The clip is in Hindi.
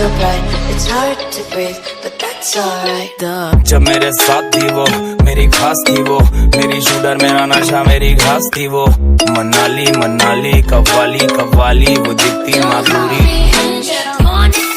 so bright, it's hard to breathe, but that's alright. जब मेरे साथ थी वो, मेरी खास थी वो, मेरी शूटर मेरा नशा मेरी घास थी वो। मनाली मनाली कव्वाली कव्वाली, वो दिखती माधुरी।